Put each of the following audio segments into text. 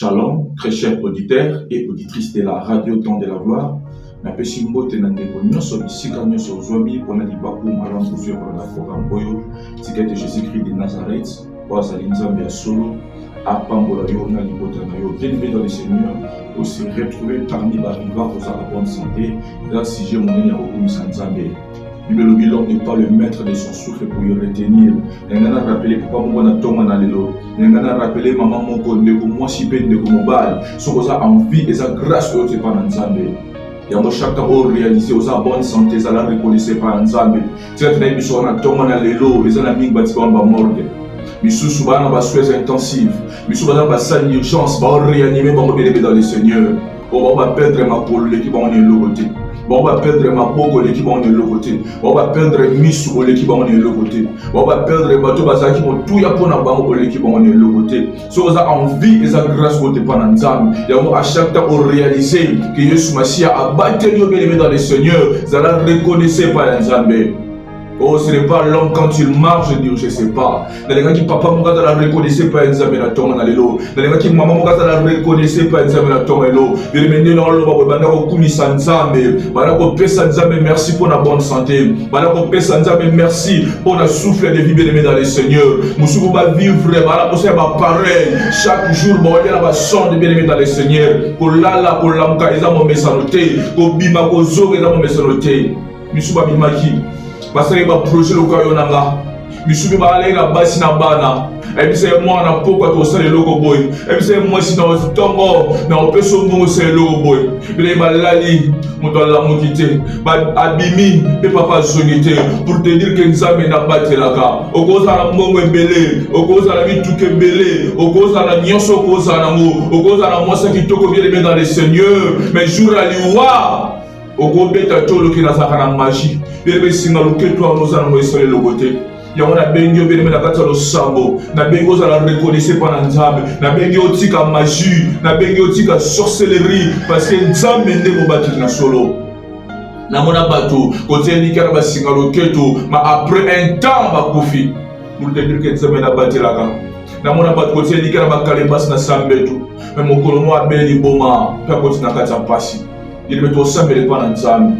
Shalom, très chers auditeurs et auditrices de la radio Temps de la Gloire. Napesi mbote na ndeko nyonso bisika nyonso ozwami mpona libaku malamu kozwa mpona programme oyo tikete Jésus-Christ de Nazareth oazali nzambe ya solo apambola yo na libota na yo. Bien-aimé dans le Seigneur, aussi retrouvé parmi bavivants aux la bonne santé dans sujet monene ya kokumisa nzambe. L'homme n'est pas le maître de son souffle pour y retenir. N'engana rappelé papa moko na tonga na lelo. N'engana rappelé maman moko ndeko mwasi pe ndeko mobali. Sokoza envie eza grâce oyo te pa na nzambe. Yango chaque temps au réaliser aux bonne santé ça la reconnaissez par nzambe. C'est na biso na tonga na lelo eza na mingi bati ba morgue. Misusu bana ba soins intensifs. Misusu bana ba salle d'urgence ba réanimer ba mobile dans le Seigneur. On va perdre ma pole l'équipe on est l'autre côté. On va perdre ma boko l'équipe on est l'autre côté. On va perdre misu l'équipe on est l'autre côté. On va perdre bateau bazaki pour tout ya pona bango l'équipe on est l'autre côté. So ça envie et ça grâce au dépend nzambe. Ya à chaque temps on réaliser que Yesu Masia a battu le bien dans le Seigneur, ça la reconnaissez pas nzambe. Oh, ce n'est pas l'homme quand il marche, je dis, je sais pas. Dans les gens qui papa mon gars la reconnaissait pas ensemble na tonga na lelo. Dans les gens qui maman mon gars la reconnaissait pas ensemble na tonga lelo. Il me dit non lo ba banda ko kumisa nzambe. Bana ko pesa nzambe merci pour la bonne santé. Bana ko pesa nzambe merci pour la souffle de vie bien-aimé dans le Seigneur. Musuku ba vivre bana ko se ba pareil. Chaque jour ba ya ba son de bien-aimé dans le Seigneur. Ko lala ko lamka eza mo mesanoté. Ko bima ko zo eza mo mesanoté. Misuba bimaki. Parce que le projet local yonanga misubi ba aller na basi na bana et puis c'est moi na poko to sale logo boy et puis c'est moi si na tongo na opeso mo c'est logo boy bile ba lali moto la mokité ba abimi pe papa zonité pour te dire que nzambe na batelaka okoza na mbongo ebele okoza na bituke ebele okoza na nyonso okoza na mo okoza na mwasa kitoko bien dans le Seigneur mais jour à liwa okobeta tolo ki nazaka na magie bebe singa loketo anoza na moisole lokote yango na bengi obeleme na kati ya losambo na bengi ozala reconnaissé pa na nzambe na bengi otika magie na bengi otika sorcellerie parce que nzambe nde mobateli na solo namona bato kotelika na basinga loketo ma après un temps bakufi pour te dire que nzambe na batelaka namona bato kotelika na bakalebasi na sambeto mais mokolo mo abeli boma pe akoti na kati ya pasi il me tosambele pa na nzambe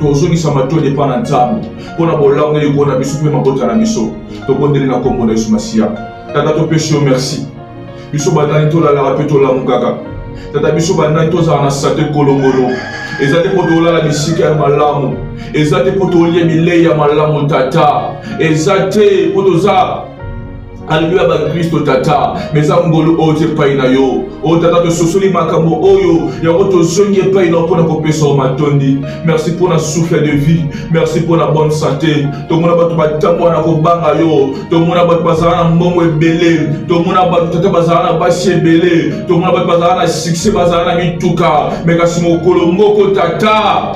tozongisa matoni pa na nzambe mpona bolamu na likolo na biso mpe mabota na biso tobondeli na kombo na Yesu Masia. Tata topesi yo merci biso bandani tolalaka mpe tolamukaka tata biso bandani tozala na sante kolongolo eza te mpo tolala bisika ya malamu eza te mpo tolia bilei ya malamu tata eza te mpo toza Alléluia ba Kristo tata meza ngolo ote pai na yo o tata to sosoli makambo oyo yango to zongi pai na pona kopesa o matondi. Merci pour la souffle de vie, merci pour la bonne santé. To mona bato batambo na ko banga yo, to mona bato bazala na mbongo ebele, to mona bato tata bazala na basi ebele, to mona bato bazala na succès bazala na mituka meka simo kolongoko tata.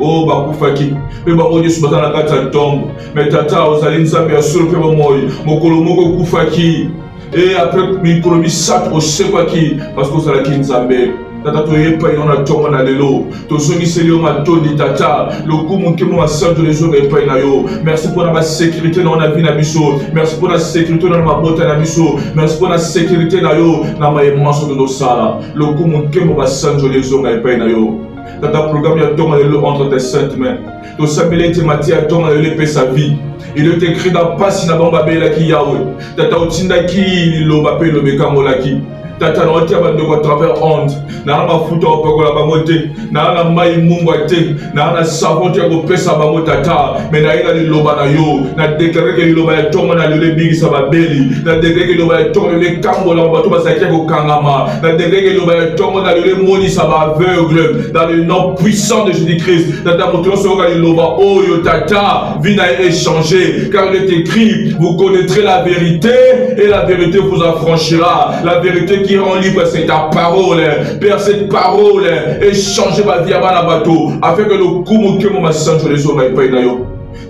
Oh bakufaki pe bango Yesu bazala na kati ya tombo mais tata ozali nzambe ya solo pe bamoyi mokolo moko kufaki et après mikolo misato osekwaki parce que ozalaki nzambe tata toyepa ino na tongo na lelo tozongiseli yo matondi tata lokumu nkemo masanzo lezonga epai na yo. Merci pour la sécurité na vie na biso, merci pour la sécurité na mabota na biso, merci pour la sécurité na yo na mayemanso tozosala lokumu nkemo masanzo lezonga epai na yo. Tata programme ya tonga lelo entre tes saintes mains tosambeli te mati ya tonga lelo epe sa vie il est écrit dans pasi na bango babelaki yawe tata otindaki liloba mpe elobekangolaki tata na otia bandeko à travers honte na mafuta opakola bango te na mai mungwa te na savon te ya kopesa bango tata mais na yela liloba na yo na déclaré que liloba ya tonga na lelo ebingisa babeli na déclaré que liloba ya tonga lelo ekambola bato bazalaki ya kokangama na déclaré que liloba ya tonga na lelo emonisa baaveugle dans le nom puissant de Jésus-Christ. Tata moto nyonso oyoka liloba oyo tata vie na ye échangé car il est écrit vous connaîtrez la vérité et la vérité vous affranchira. La vérité qui rend libre, c'est ta parole. Père, cette parole est changée ma vie à ma bateau afin que le coup que mon sancho les hommes n'aient pas d'ailleurs.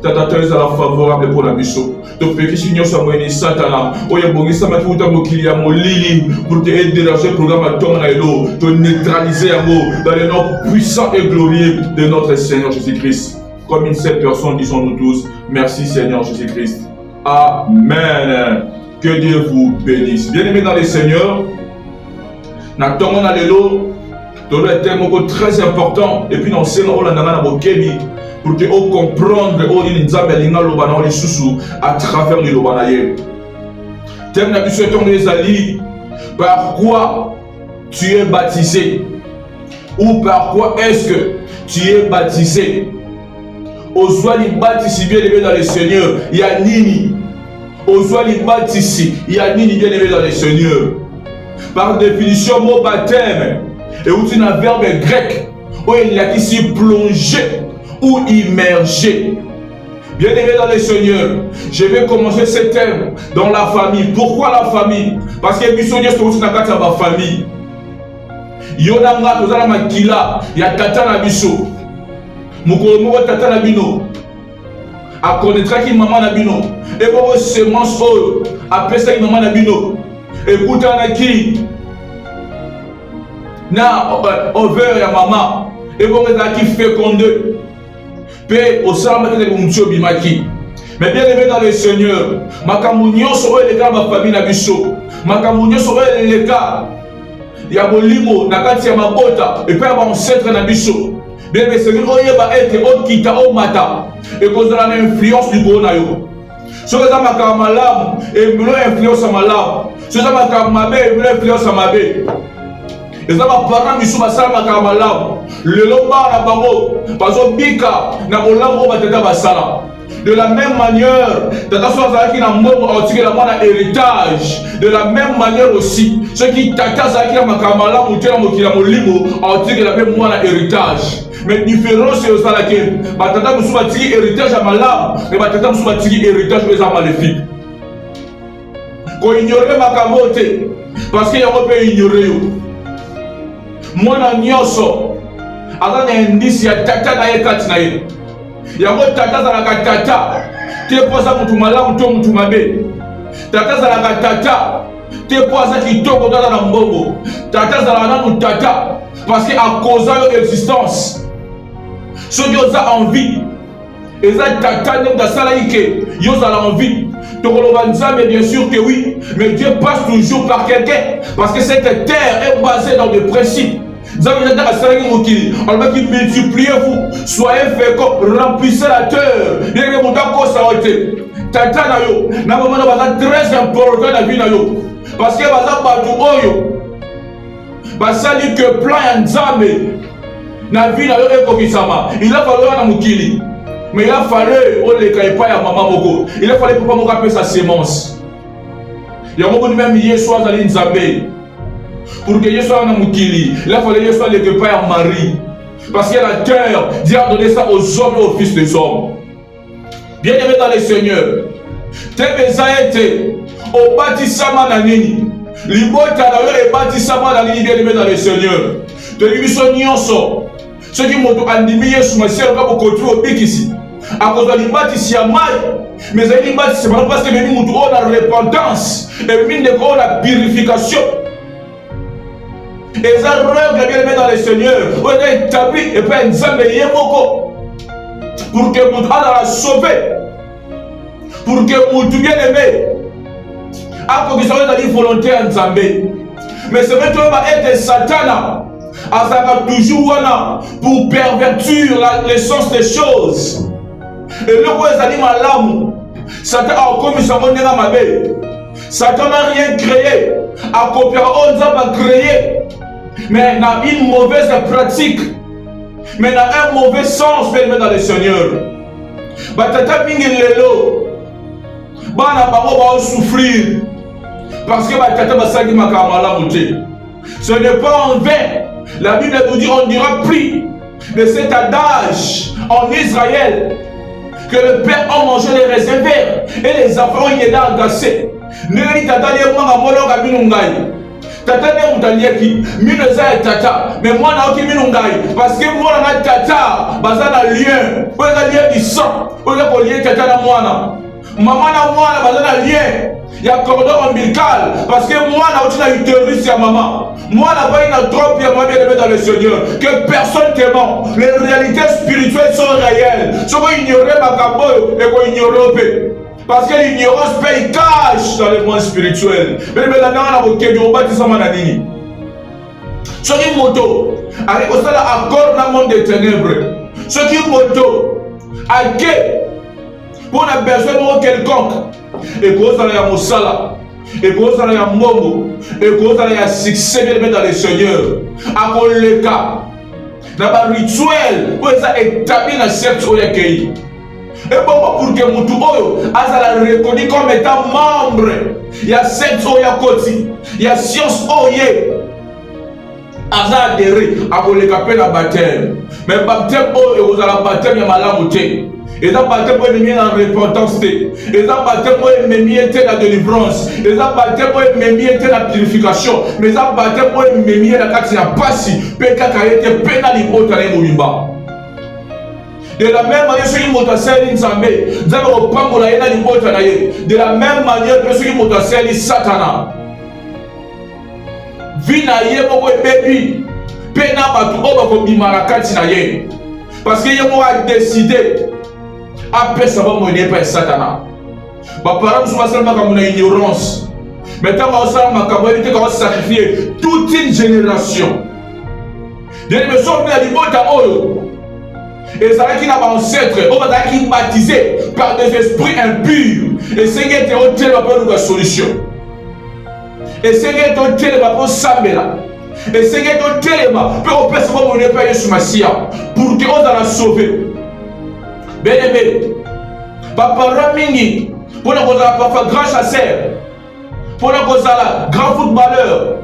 Tata teza la favorable pour la biso. Donc péché nyonso amweni satana. Oya bongisa mafuta mokili ya molili pour te déranger le programme à ton nailo, te neutraliser yango dans le nom puissant et glorieux de notre Seigneur Jésus-Christ. Comme une seule personne, disons-nous tous, merci Seigneur Jésus-Christ. Amen. Que Dieu vous bénisse. Bien-aimés dans le Seigneur, Natongo na lelo, tout le thème très important. Et puis dans ce moment, on a na bokebi pour que on comprendre on dit nzambe linga lobana on les sous à travers le lobana ye. Thème na biso ton les ali. Par quoi tu es baptisé? Ou par quoi est-ce que tu es baptisé? Ozwali baptisé bien aimé dans le Seigneur. Il y a nini. Ozwali baptisé. Il y a nini bien aimé dans le Seigneur. Par définition, mot baptême est un verbe grec où il y a ici plonger ou immerger. Bien aimé dans le Seigneur, je vais commencer ce thème dans la famille. Pourquoi la famille? Parce que Bissonnier c'est aussi dans ma famille. Yonanga tozala makila ya tata na biso. Mukolo moko tata na bino. A connaîtra qui maman na bino. Et bon semence oyo apesa ki maman na bino. Écoutez na qui na over ya maman. Et bon qui féconde. Pe au salama de mutio bimaki. Mais bien aimé dans le Seigneur, makambo nyonso oyo eleka ma famille na biso. Makambo nyonso oyo eleka ya bolimo na kati ya mabota et puis ya ancêtre na biso. Bien aimé Seigneur, oyeba ete okita omata et kozala na influence du corona yo. Soki eza makambo malamu emelo influence ya malamu. Soki eza makambo mabe emelo influence ya mabe. Eza baparent biso basala makambo malamu. Lelo bana bango bazobika na bolamu oyo batata basala. De la même manière, tata so azalaki na mbongo aotikela mwana héritage. De la même manière aussi, ceux qui tata azalaki na makambo malamu te na mokili ya molimo aotikela mpe mwana héritage. Mais différence ezalaki batata mosusu batiki héritage ya malamu me batata mosusu batiki héritage oyo eza maléfique. Koignore makambo te parce que yango mpe ignore yo. Mwana nyonso aza na indisi ya tata na ye kati na ye. Yango tata azalaka tata te po aza mutu malamu to mutu mabe. Tata azalaka tata te po aza kitoko to aza na mbongo. Tata azalaka nanu tata parce que akoza yo existence. Soki oza envie eza tata ndenge asalaki ke yo ozala envie. Tokoloba nzambe bien sûr que oui, mais Dieu passe toujours par quelqu'un parce que cette terre est basée dans des principes. Nzambe nzambe asalaki mokili alobaki multipliez-vous, soyez féconds, remplissez la terre. Bien que moto akosa yo te tata na yo na mama na baza très important na vie na yo parce que baza bato oyo basali que plan ya nzambe na vie na yo ekokisama. Il a fallu na mokili. Mais il a fallu, on les caille pas à maman moko. Il a fallu papa moko appeler sa sémence. Il y a beaucoup de même hier soir dans l'Inzambé. Pour que hier soir dans Mukili, il a fallu hier soir les pas à Marie. Parce que la terre, Dieu a donné ça aux hommes et aux fils des hommes. Bien aimé dans le Seigneur. Tebeza été au bâtissement nanini. Libota na yo et bâtissement nanini bien aimé dans le Seigneur. Te libison nyonso. Ceux qui m'ont animé Yesu Masiya ka bokotu obikisi. À cause de l'ibati ya mai, mais l'ibati c'est parce que nous avons la repentance et mine de la purification. Et ça règle bien aimé dans le Seigneur, on a établi et puis Nzambe yemoko pour que nous la sauver, pour que nous bien aimé. À cause de ça, on a dit volonté à Nzambe. Mais c'est maintenant être Satan. Azaka toujours wana pour pervertir l'essence des choses. Et le roi Zali Malamu, Satan a commis son monde dans ma belle. Satan n'a rien créé, a copié, on a créé, mais n'a une mauvaise pratique, mais n'a un mauvais sens fait dans le Seigneur. Batata mingi lelo, bana bango ba souffrir parce que batata basaki makamala muté. Ce n'est pas en vain. La Bible nous dit on dira plus de cet adage en Israël que le père a mangé les raisins verts et les enfants y étaient agacés. Neri tata liye mwanga molo ka binungai. Tata ne mutalieki mino za tata mais moi na oki binungai parce que moi na tata bazana lien. Oza lien du sang. Oza ko lien tata na mwana. Maman na mwana bazana lien. Il y a cordon ombilical parce que moi na une utérus ya maman. Moi là-bas il y a trop bien moi bien aimé dans le Seigneur que personne te ment. Les réalités spirituelles sont réelles. Si vous ignorez ma caboyo et vous ignorez parce que l'ignorance paye cache dans le monde spirituel. Mais là on a beaucoup de bâtissement na nini. Soki moto, avec au sala accord dans le monde des ténèbres. Soki moto, avec pour a besoin de quelconque. Et que ça ya mosala, et que ça ya mbongo, et que ça ya succès bien dans le Seigneur. À quoi le cas, dans le rituel, pour ça établir la secte au yakei. Et bon, pour que mon tout a reconnu comme étant membre, il y a secte au yakoti, il y a science au yé. Aza adhéré à quoi le capé la baptême. Mais baptême au et aux à la baptême, il y a malamouté. Et ça baptême pour aimer la repentance, et ça baptême pour aimer la délivrance, et ça baptême pour aimer la purification, mais ça baptême pour aimer la carte ya passi, peka kaete pena libota na mubimba. De la même manière, ceux qui m'ont servi Nzambe, Nzambe opambola yena libota na ye. De la même manière que ceux qui m'ont servi Satana, vina ye moko bebi, pena batu oba ko bimara kati na ye, parce que ye mo a décidé. Après ça va mener par Satan. Mes parents sont seulement comme une ignorance. Maintenant, on va sacrifier toute une génération. Les gens sont venus à l'Oyo. Et ça qui n'a pas ancêtre, on va être baptisé par des esprits impurs. Et c'est qui est au tel la solution. Et c'est qui est au tel pour Sambela. Et c'est qui est au tel pour que ça va mener par Yeshua Massia. Pour que on la sauver. Bien aimé, papa Ramini, pour nous papa grand chasseur, pour nous grand footballeur,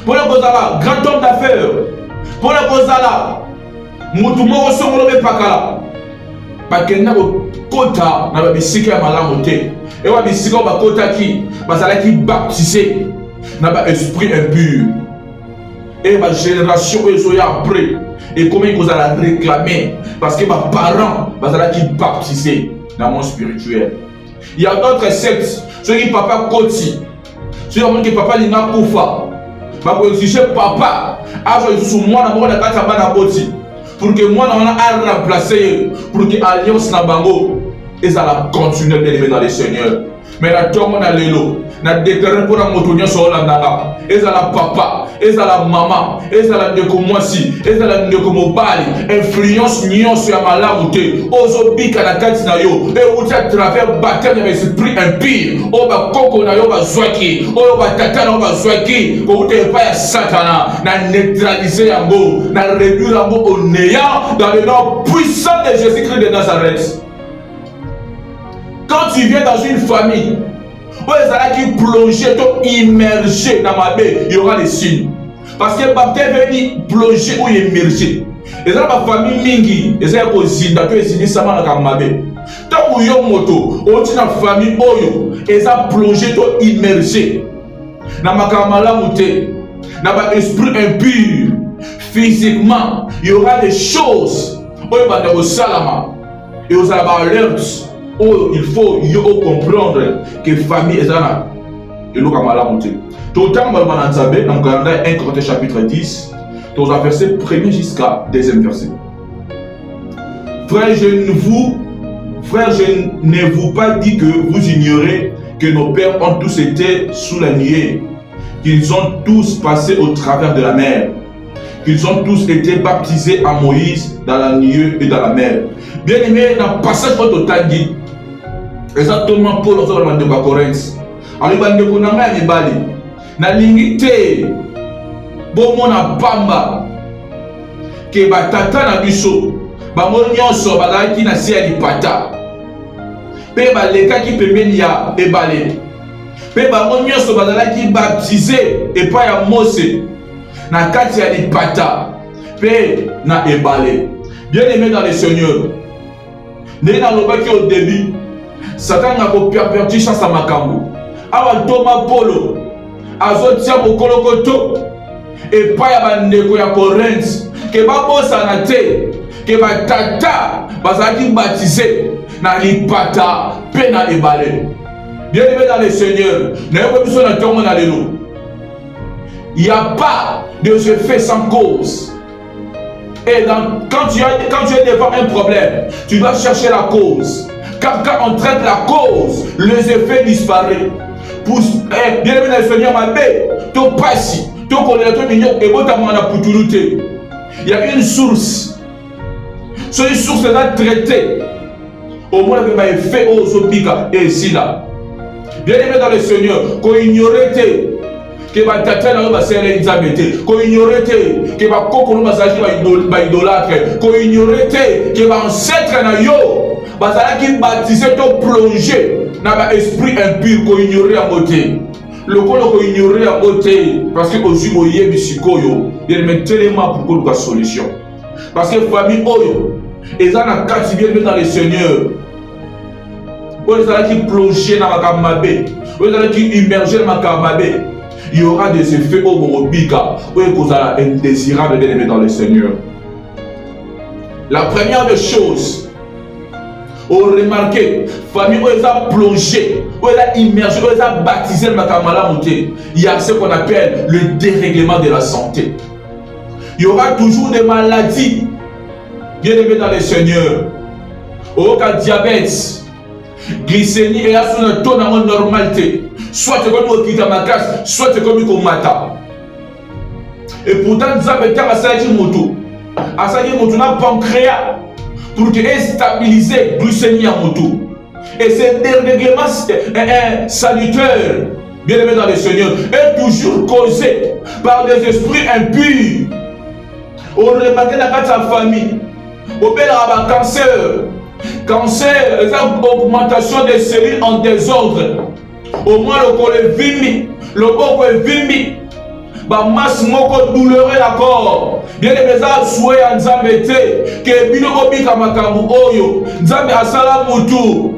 pour nous grand homme d'affaires, pour nous Moutoumoro Somolobe Pakala, parce que nous kota na babisika ya malamu te, et wa bisika ba kota ki, basala ki baptisé na ba esprit impur, et ma génération ezoya après. Et comment ils allez réclamer? Parce que mes parents qui baptisés dans le monde spirituel. Il y a d'autres sectes, ceux qui papa Koti, ceux qui papa Lina Koufa, pour exiger papa, sous moi dans la Katabana Koti, pour que moi on a remplacé, pour que l'alliance Nabango, et ça va continuer de lever dans les seigneurs. Mais la tombe na lelo, na déclaré pour la motonia sur la nana, et ça la papa, et ça la maman, et ça la ndeko mwasi, et ça la ndeko mobali, influence nion sur la malamouté, ozobi kanakati na yo, et ou à travers baptême de l'esprit impur, o ba koko na yo ba zwaki, o ba tata na yo ba zwaki, ko ute pa ya satana, na neutraliser yango, na réduire yango au néant dans le nom puissant de Jésus-Christ de Nazareth. Quand tu viens dans une famille où les gens qui plongent, immergés dans ma baie, il y aura des signes. Parce que le baptême veut dire plonger ou immerger. Et dans ma famille mingi, les gens qui ont été sama na mabe. Tant que yo moto, on dit dans la famille oyo, les gens plongé ou immergé. Dans ma kamala mouté, dans ma esprit impur, physiquement, il y aura des choses. Oyo bande au salama et aux alertes. Oh, il faut comprendre que la famille est là. Et l'eau a mal monté. Tout le temps, dans 1 Corinthiens chapitre 10, dans le verset 1er jusqu'à 2e verset. Frère, je ne vous pas dit que vous ignorez que nos pères ont tous été sous la nuée, qu'ils ont tous passé au travers de la mer, qu'ils ont tous été baptisés à Moïse dans la nuée et dans la mer. Bien aimé, dans le passage de Tanguy, exactement Paul dans le de Corinthe. Alors, il va dire qu'on a mis bali. Na limité, bon mon bamba, que batata na biso, ba mon nyonso ba qui na sia di pata. Pe ba leka qui pembeni ya ebale. Pe ba mon nyonso ba qui baptisé et pas ya Mose. Na kati ya di pata. Pe na ebale. Bien aimé dans le Seigneur. Né dans le baki au début. Satan a perdu chance à Makambu. Awa Thomas Polo. Azotia Bokolokoto. Et pas ya bandeko ya Corinthe. Que ba bosa na te. Que ba tata. Bazaki baptisé. Na lipata. Pe na ebale. Bien aimé dans le Seigneur. Il n'y a pas de effet sans cause. Et quand tu es devant un problème, tu dois chercher la cause. Car quand on traite la cause, les effets disparaissent. Bien aimé dans le Seigneur, ma belle, tu passes, Il y a une source. Sur une source est traitée. Au moins, il y a effet aux opika et ici là. Bien aimé dans le Seigneur, qu'on ignorait que va tata na ba sere nzamete, qu'on ignorait que va koko no masaji ba idolâtre, qu'on ignorait que va ancêtre na yo, bazala qui baptisé to plongé na ba esprit impur, qu'on ignorait à moté. Le qu'on ignorait à moté parce que aujourd'hui moye bisikoyo, bien aimé tellement pour qu'on ait solution. Parce que famille oyo, ils ont un cas qui vient dans le Seigneur. Ils ont qui plongé dans ma kamabé, ils ont qui immergé dans ma kamabé. Il y aura des effets au Borobika, où il y a indésirable d'aimer dans le Seigneur. La première des choses, on remarque, famille où ils ont plongé, où ils ont immergé, où ils ont baptisé le makamala monté, il y a ce qu'on appelle le dérèglement de la santé. Il y aura toujours des maladies, bien aimés dans le Seigneur. Au cas diabète, glycémie et là sur un taux de normalité. Soit tu comme au kitamakas, soit tu comme au mata. Et pourtant, nous avons été à Sagi Moto. À Sagi Moto, on a pancréas pour stabiliser la glycémie à Moto. Et c'est dérèglement salutaire, bien aimé dans le Seigneur, est toujours causé par des esprits impurs. On remarque dans sa famille, on peut avoir un cancer. Cancer, augmentation des cellules en désordre. Au moins le corps est vimi, le corps est vimi. Ba masse moko douloureux d'accord. Bien aimé ça souhait en Nzambete que bino obika makambu oyo. Nzambe asala mutu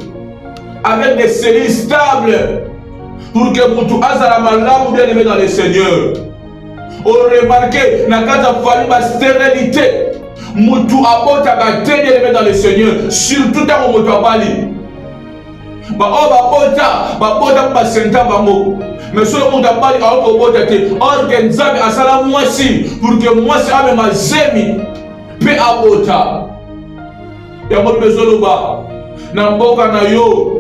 avec des cellules stables pour que mutu azala malamu bien aimé dans le Seigneur. On remarque na kata famille ba stérilité. Mutu abota ka tenir dans le Seigneur, surtout dans le Motabali. Ba bota ba senta bango. Mais sur le Motabali a obota te organiser asala mwasi pour que mwasi ame mazemi pe abota. Ya mo besoin ba na mboka na yo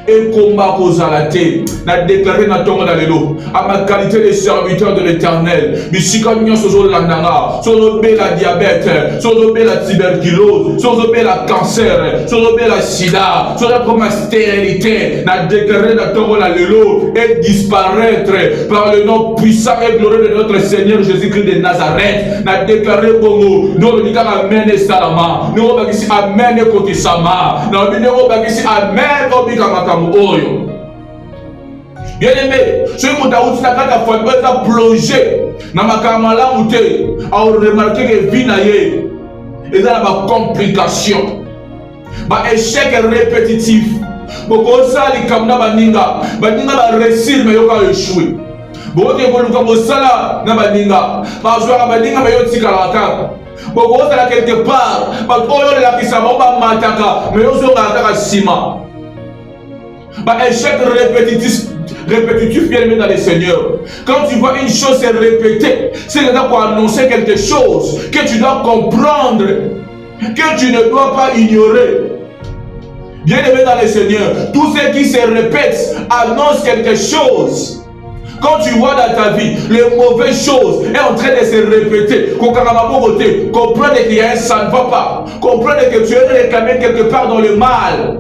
et combat kozala te na déclarer na tongo na lelo à ma qualité de serviteur de l'Éternel bisika nyonso zo landanga sozo be la diabète sozo be la tuberculose sozo be la cancer sozo be la sida sozo be la stérilité na déclarer na tongo na lelo et disparaître par le nom puissant et glorieux de notre Seigneur Jésus-Christ de Nazareth na déclarer bongo no lika amen salama no bakisi amen kokisama na bino bakisi amen obika oyo. Bien aimé, ce que tu as plongé dans ma kamala mouté, a remarqué que vie naïe et dans ma complication, ma échec répétitif. Beaucoup ça les kamna baninga ba réussir mais yoka échouer. Beaucoup de gens qui sala na baninga, ba jouer baninga mais yoti kalaka. Beaucoup ça quelque part, ba oyo la kisama ba mataka mais yozo ka sima. Échec répétitif bien aimé dans le Seigneur. Quand tu vois une chose se répéter, c'est là pour annoncer quelque chose que tu dois comprendre, que tu ne dois pas ignorer. Bien aimé dans le Seigneur, tout ce qui se répète annonce quelque chose. Quand tu vois dans ta vie les mauvaises choses est en train de se répéter, comprendre qu'il y a un ça ne va pas, comprendre que tu es réclamé quelque part dans le mal.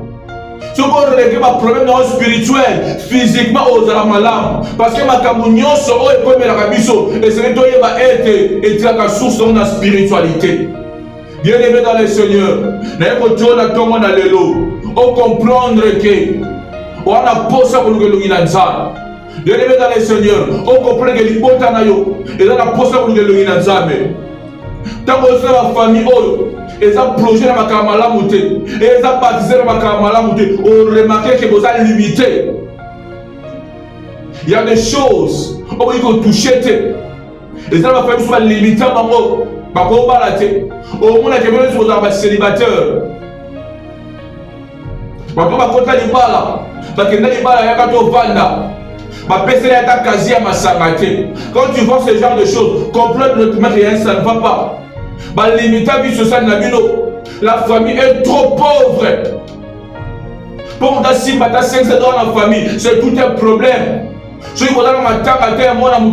Si on règle un problème spirituel, physiquement aux malades, parce que ma camunion sera comme la rabisso, et c'est toi qui va être la source de la spiritualité. Bien aimé dans le Seigneur, on comprendre que on a posé pour nous bien aimé dans le Seigneur, on comprend que les potes et on a posé pour nous tant que la famille, ils ont plongé dans ma kamala mouté, et ils ont baptisé dans ma kamala mouté, on remarque que vous avez limité. Il y a des choses, on peut toucher, et ça va faire soit limité, au moins que vous êtes célibataire. Quand tu vois ce genre de choses, complètement rien, ça ne va pas. La famille est trop pauvre. Pour si tu as 5 dans la famille, c'est tout un problème. Si tu as un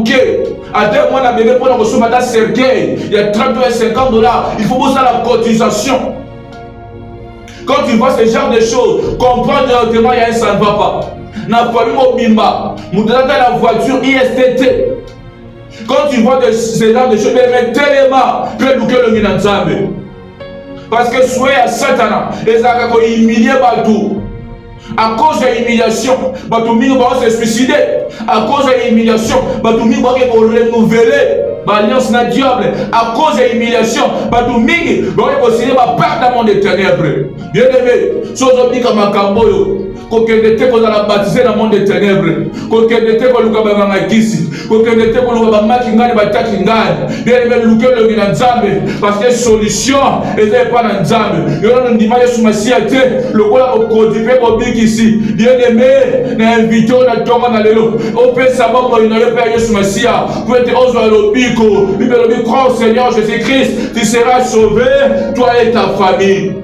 À 2 mois, bébé pour la recevoir dans cercueil, il y a 30 et 50 $. Il faut poser la cotisation. Quand tu vois ce genre de choses, comprends directement qu'il y a un ça ne va pas. N'a pas eu mon bimba, nous dans la voiture ISTT. Quand tu vois ce genre de choses, mais tellement, que nous que le Nzambe. Parce que soyez à Satan, les Arabes ont humilié partout. À cause de l'humiliation, Batoumi va se suicider. À cause de l'humiliation, Batoumi va renouveler l'alliance na diable. À cause de l'humiliation, Batoumi va signer ma part dans le monde des ténèbres. Bien aimé, chose dit comme un camboyo. Kokende te ko la baptiser dans le monde des ténèbres. Kokende te ko luka ba ngakisi. Kokende te ko luka ba makingani ba takingani. Bien aimé luka le Nzambe parce que solution est pas dans Nzambe. Yo no ndima Yesu Masia te le ko la okodipe ko bikisi. Bien aimé na invité na tonga na lelo. O pe sababu ina yo pe Yesu Masia pour être ozo lobiko. Libéro crois au Seigneur Jésus-Christ, tu seras sauvé toi et ta famille.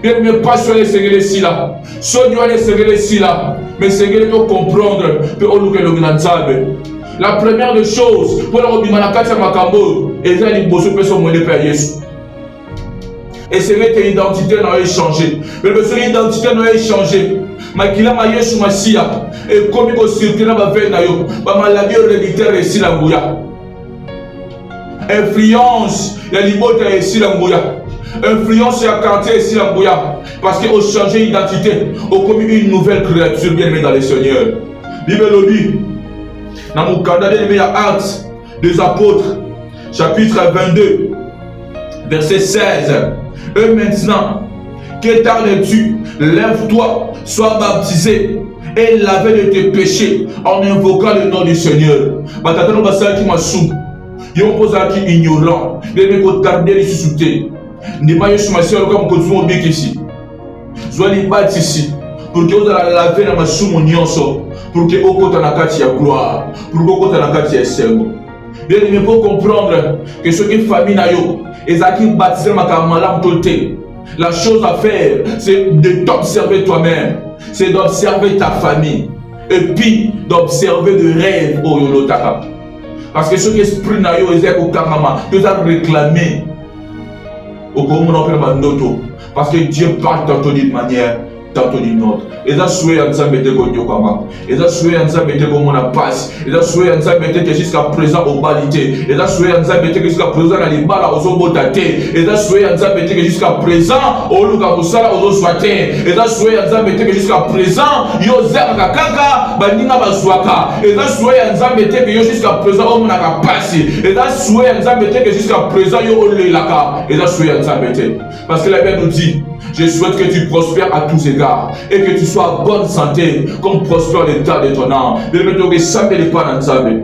Bien ne pas sur les Seigneurs ici là. Soignons les Seigneurs ici là. Mais Seigneur doit comprendre que on nous que le Nzambe. La première des choses pour le Robimanakati Makambo, et là il bosse peut se monter Père Jésus. Et Seigneur tes identités n'a changé. Mais le Seigneur identité n'a changé. Makila ma Yesu Masia et comme il circule na ba veille na yo, ba maladie héréditaire ici la Ngouya. Influence, il y a l'ibota ici la Ngouya. Influence à quartier ici en Bouya. Parce qu'ils ont changé d'identité. Ils ont commis une nouvelle créature bien aimée dans le Seigneur. Bible le dit. Dans mon candidat des meilleurs actes des apôtres, chapitre 22, verset 16. Et maintenant, que tardes-tu? Lève-toi, sois baptisé et lavé de tes péchés en invoquant le nom du Seigneur. Batatano basala qui m'a sou. Yon posa qui ignorant. Les mecs ont tardé les sous-soutés. Ndima Yesu Masia loka mkonzi mo biki ici. Zwali bati ici pour que vous allez laver na masumu nyonso pour que okota na kati ya gloire, pour que okota na kati ya esengo. Bien aimé pour comprendre que ce qui famille na yo ezaki baptiser makamala mtote. La chose à faire c'est de t'observer toi-même, c'est d'observer ta famille et puis d'observer le rêve au yolotaka. Parce que ce qui esprit na yo ezaki okangama, tu as réclamé. Parce que Dieu parle tantôt d'une manière, tantôt d'une autre. Et ça souhaite à Nzambe te konyokama. Et ça souhaite à Nzambe te comme on a passe. Et ça souhaite à Nzambe te jusqu'à présent au balité. Et ça souhaite à Nzambe te jusqu'à présent à l'ibala aux obotate. Et ça souhaite à Nzambe te jusqu'à présent au luka kusala aux oswate. Et ça souhaite à Nzambe te jusqu'à présent yo zaka kaka bandinga bazwaka. Et ça souhaite à Nzambe te jusqu'à présent au monaka passe. Et ça souhaite à Nzambe te jusqu'à présent yo olelaka. Et ça souhaite à Nzambe te. Parce que la Bible nous dit, je souhaite que tu prospères à tous égards et que tu sois en bonne santé comme prospère l'état de ton âme. Je vais te saper les pas dans Nzambe.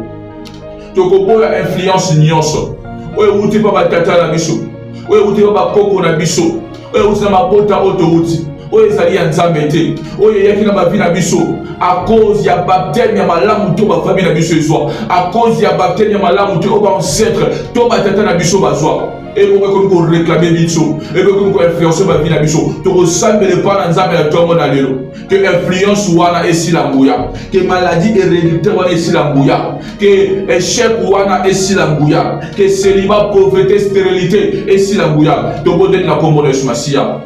Tu as influence nyonso. Oye uti pa batata na biso. Oye uti pa koko na biso. Oye uti na mabota autouti. Oye zali ya Nzambe te. Oye yaki na bavi na biso. À cause ya baptême ya malamu to ba famille na biso ezwa. À cause ya baptême ya malamu to ba ancêtre to batata na biso bazwa. Et pour réclamer biso, et pour influencer ma vie na biso, tu ressembles les pas dans Nzambe na toi mon alelo. Que influence wana esi la mbouya, que maladie héréditaire wana esi la mbouya, que échec wana esi la mbouya, que célibat, pauvreté, stérilité esi la mbouya. Tu peux donner la commande de Masia.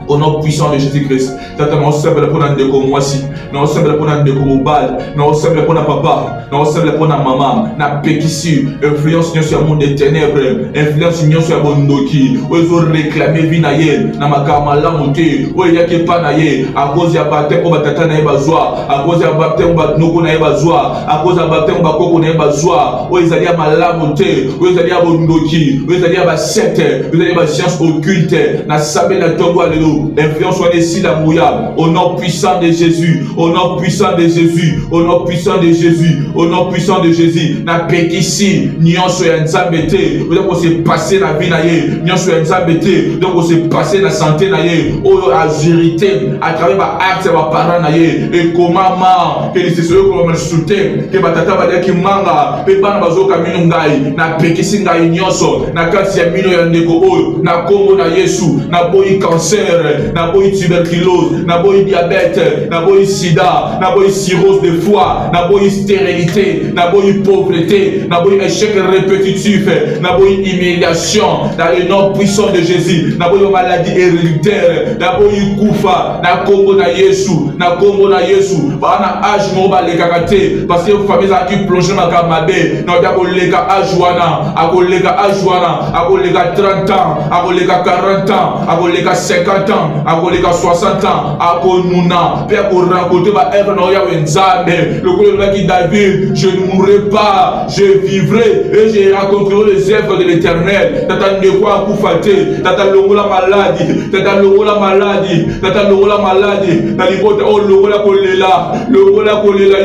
Au nom puissant de Jésus-Christ, tata na osembele pona ndeko mwasi, na osembele pona ndeko mobali, na osembele pona papa, na osembele pona mama, na pekisi, influence nyonso ya monde des ténèbres, influence nyonso ya bondoki, ozo réclamer vie na ye, na makama lamu te, oyo yaki pa na ye, à cause ya baptême o batata na ye bazwa, à cause ya baptême ba noko na ye bazwa, à cause ya baptême ba koko na ye bazwa, oyo ezali ya malamu te, oyo ezali ya bondoki, oyo ezali ya ba secte, oyo ezali ya ba science occulte, na sabe na tongo alelo. L'influence soit ici la mouillade. Au nom puissant de Jésus. Au nom puissant de Jésus. Au nom puissant de Jésus. Au nom puissant de Jésus. Na pékissi. Nyonso ya Nzambe te. Donc on s'est passé la vie na ye. Nyonso ya Nzambe te. Donc on s'est passé la santé na ye. Oyo a vérité. À travers ma acte ma parent na ye. Et comment ma. Que les sessions comme me soutien. Que ma tata va dire ki manga. Pe bana bazo kamino ngai. Na pékissi ngai nyonso. Na kasi ya mino ya ndeko oyo. Na Congo na Yesu. Na boyi cancer. n'a pas eu tuberculose, n'a pas eu diabète, n'a pas eu sida, n'a pas eu cirrhose de foie, n'a pas eu stérilité, n'a pas eu pauvreté, n'a pas eu échec répétitif, n'a pas eu humiliation dans le nom puissant de Jésus, n'a pas eu maladie héréditaire, n'a pas eu koufa, n'a kombo na Yesu, n'a kombo na Yesu, bana âge mo ba le kakate, parce que famille a qui plonge ma kamabe, n'a pas le ka ajuana, a le ka ajuana, a le ka 30 ans, a le ka 40 ans, a le ka 50 ans, a le ka 60 ans, a nuna, père pour rencontrer ma œuvre na ya wenzame, le colonel qui David, je ne mourrai pas, je vivrai et je rencontrerai les œuvres de l'Éternel. Tata ne quoi koufaté, tata longo la maladie, tata longo la maladie, tata longo la maladie, na libota o longo la kolela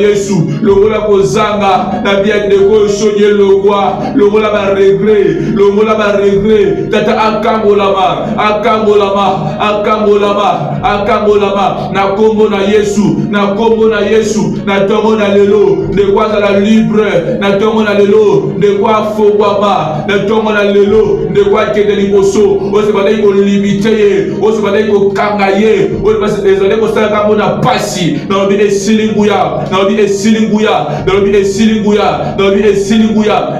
Yesu, longo la kozanga, na bien de ko shonye longo la ba regret, tata akangolama, na kombo na Yesu, na tongo na lelo, de quoi la libre, na tongo na lelo, de quoi fogwama, na tongo na lelo, de quoi kete liboso, o se badai ko limité, o se badai ko kangaye, o se désolé ko sala kamo na pasi, na obi esilinguya,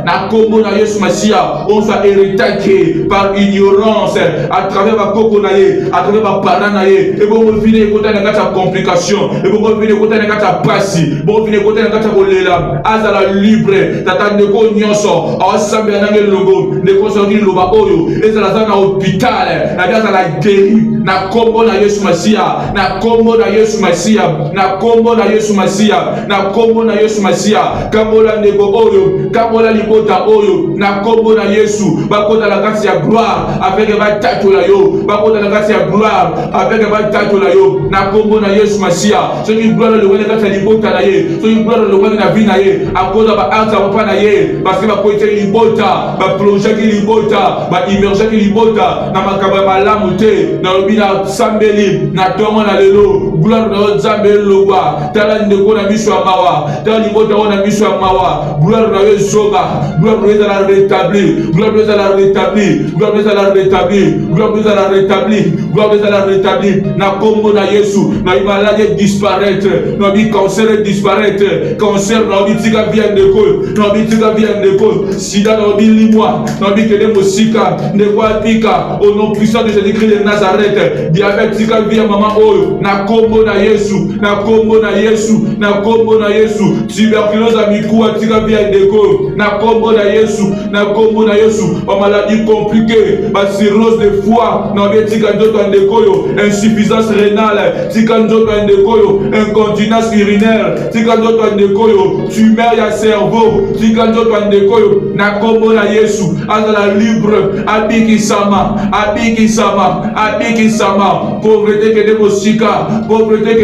na kombo na Yesu Masia, on soit hérité par ignorance, à travers ma koko na ye, à travers ma parent na ye, et bon venir côté na kata complication, et bon venir côté na kata pasi, bon venir côté na kata kolela, azala libre, tata ndeko nyonso, ensemble na ngel logo, ndeko sorti loba oyo, ezala za na hôpital, na gaza la guéri, na kombo na Yesu Masia, na kombo na Yesu Masia, na kombo na Yesu Masia, na kombo na Yesu Masia, kambola ndeko oyo, kambola libota oyo, na kombo na Yesu, bakota la kati ya gloire, avec ba tatu la yo, bakota la kati ya gloire, avec ba tatu la yo, na kombo na Yesu Masia, so ni gloire le wena kati ya libota na ye, so ni gloire le wena na vie na ye, akoza ba ata papa na ye, parce que ba koite libota, ba plonger ki libota, ba immerger ki libota, na makaba malamu te, na obina sambeli, na tongo na lelo, gloire na zambeli logwa, tala ndeko na miso ya mawa, tala libota na miso ya mawa, gloire na yo zoga, gloire na la rétablir, gloire na la rétablir, gloire na la rétablir, gloire na la rétablir, gloire na la rétablir, na kombo na Yesu, na maladie disparaître, na bi cancer disparaître, cancer na bi tika bien de ko, sida na bi limwa, na bi kede mosika, ne kwa pika, au nom puissant de Jésus-Christ de Nazareth, diabète tika bien maman oyo, na kombo na Yesu, na kombo na Yesu, na kombo na Yesu, tuberculose amikuwa tika bien de ko, na kombo na Yesu, na kombo na Yesu, ba maladie compliquée, ba cirrhose de foie, na bi tika ndoto andekoyo, insuffisance rénale, tika ndoto andekoyo, incontinence urinaire, tika ndoto andekoyo, tumeur ya cerveau, tika ndoto andekoyo, na kombo na Yesu, azala libre, abiki sama, pauvreté que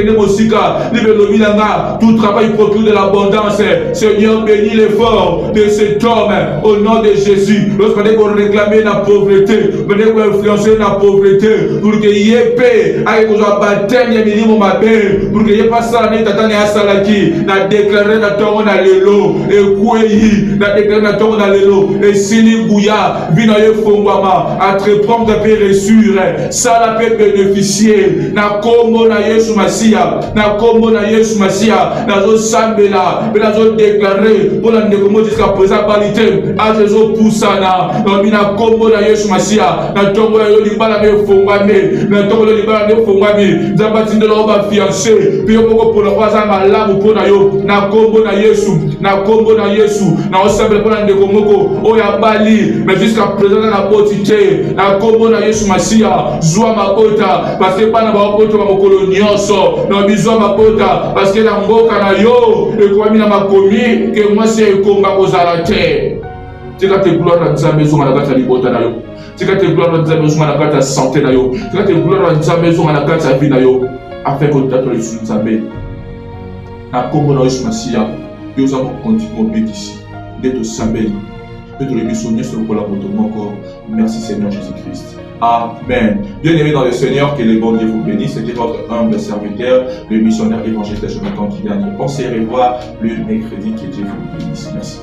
de mosika, libre lobinanga, tout travail procure de l'abondance, Seigneur bénis l'effort de cet homme, au nom de Jésus, lorsqu'on est pour réclamer la pauvreté, on est pour influencer la pauvreté, pour que y ait paix, avec qu'on soit baptême, y a minimum ma paix, pour que y ait pas ça, n'état à salaki, n'a déclaré na tongo na lelo, et koueyi, n'a déclaré na tongo na lelo, et sili gouya, vina ye fongwama, entreprendre de paix reçure, ça la paix bénéficier, na kombo na Yesu Masia, na zo sambela, na zo déclaré, pour la négomo jusqu'à présent qualité, à zo poussana, na mina kombo na Yesu Masia, na tongo na yo libala ne fongwame, na tongo na libala ne fongwame, zambati de l'oba fiancé, puis on pour le roi malamu pour na yo, na kombo na Yesu, na osambela pour la négomo, oya bali, mais jusqu'à présent na botité, na kombo na Yesu Masia, zwa makota, parce que bana ba okota ba mokolo nyonso, na bizwa makota, parce que na mboka na yo, et kwa mina makomi, que moi c'est ekomba kozala te. Tika te gloire na Nzambe zonga na kata libota na yo. Tika te gloire na Nzambe zonga na kata santé na yo. Tika te gloire na Nzambe zonga na kata vie na yo. Afin que tato le sous Nzambe. Na kombo na Yesu Masia, yo za continuer bédisi. D'être sambeli. Que tu le sonner sur le collaborateur encore. Merci Seigneur Jésus-Christ. Amen. Bien-aimés dans le Seigneur, que le bon Dieu vous bénisse. C'était votre humble serviteur, le missionnaire évangéliste Jonathan Kidani. On se revoit le mercredi, que Dieu vous bénisse. Merci.